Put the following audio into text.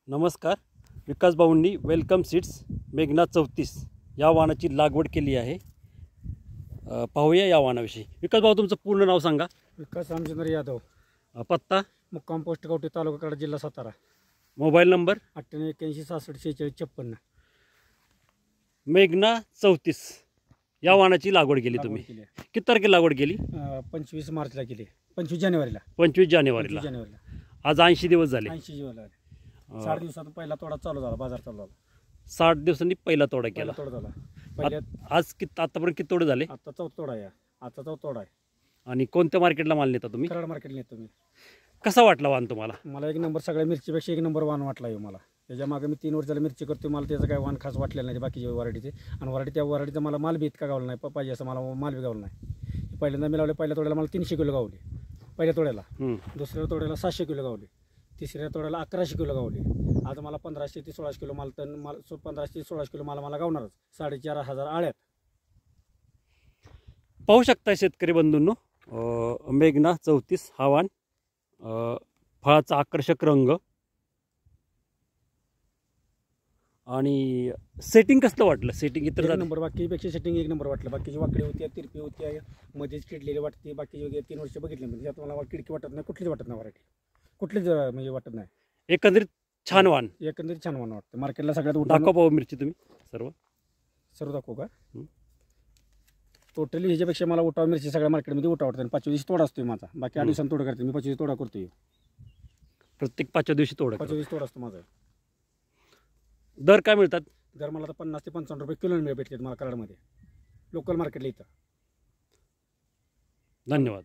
नमस्कार. विकास भाऊंनी welcome seeds मेघना 34 या वाहनाची लागवड केली आहे. पाहूया या वाहनाविषयी. विकास भाऊ, तुमचं पूर्ण नाव सांगा. विकास रामचंद्र यादव, पत्ता, मुक्काम पोस्ट कवठे, तालुका कडा, जिल्हा सातारा. Mobile number 9881664646. मेघना 34 या वाहनाची लागवड केली तुम्ही. किती तारखेला लागवड केली? 25 मार्चला केली. 25 जानेवारीला. 25 जानेवारीला. आज 80 दिवस झाले. 80 दिवस 60 दिवसात पहिला तोडा चालू झाला. बाजार चालू झाला. 60 दिवसांनी पहिला तोडा केला. तोडा झाला. आज आतापर्यंत किती तोडे झाले? आता चौथा तोडा आहे. आता चौथा तोडा आहे. आणि कोणत्या मार्केटला माल नेता तुम्ही? कराड मार्केटला नेतो मी. कसा वाटला वाहन तुम्हाला? मला एक नंबर, सगळ्या मिरचीपेक्षा एक नंबर वाहन वाटला आहे मला. त्याच्या मागे मी 3 वर्षाला मिरची करतो. मला त्याचं काय वाहन खास वाटलेलं नाही बाकीचे वराडीचे. आणि वराडी त्या वराडीचा मला माल बी इतका गावला नाही पाहिजे असं मला माल बी गावला नाही. पहिल्यांदा मी लावले. पहिल्या तोड्याला मला 300 किलो गावले पहिल्या तोड्याला. दुसऱ्या तोड्याला 700 किलो गावले. तिसऱ्या तोड्याला 1100 किलो गावले. आज मला 1500 ते 1600 किलो माल, तर 1500 ते 1600 किलो मला गावणारच. 4500 आळ्यात. पाहू शकता शेतकरी बंधूंनो, मेघना 34 हा वाहन. फळाचा आकर्षक रंग आणि सेटिंग कसलं वाटलं? सेटिंग इतर एक नंबर. बाकीपेक्षा सेटिंग एक नंबर वाटलं. बाकीची वाकडी होती, तिरपी होती, मध्येच किडलेली वाटते. बाकीचे 3 वर्ष बघितले म्हणजे त्यात मला किडकी वाटत नाही. कुठलीच वाटत नाही वरायटी. कुठलीच म्हणजे वाटत नाही. एकंदरीत छान वाहन. एकंदरीत छान वाहन वाटतं. मार्केटला सगळ्यात दाखवा पाहू मिरची तुम्ही सर्व दाखवू का? टोटली ह्याच्यापेक्षा मला उठाव मिरची सगळ्या मार्केटमध्ये उठाव वाटतं. 5 दिवशी तोडा असतो माझा. बाकी 8 दिवसांनी तोडा करते मी. 25 तोडा करतो. प्रत्येक 5 दिवशी तोडा. 25 तोडा असतो माझा. दर काय मिळतात? दर मला तर 50 ते 55 रुपये किलो भेटले मला कराडमध्ये, लोकल मार्केटला इथं. धन्यवाद.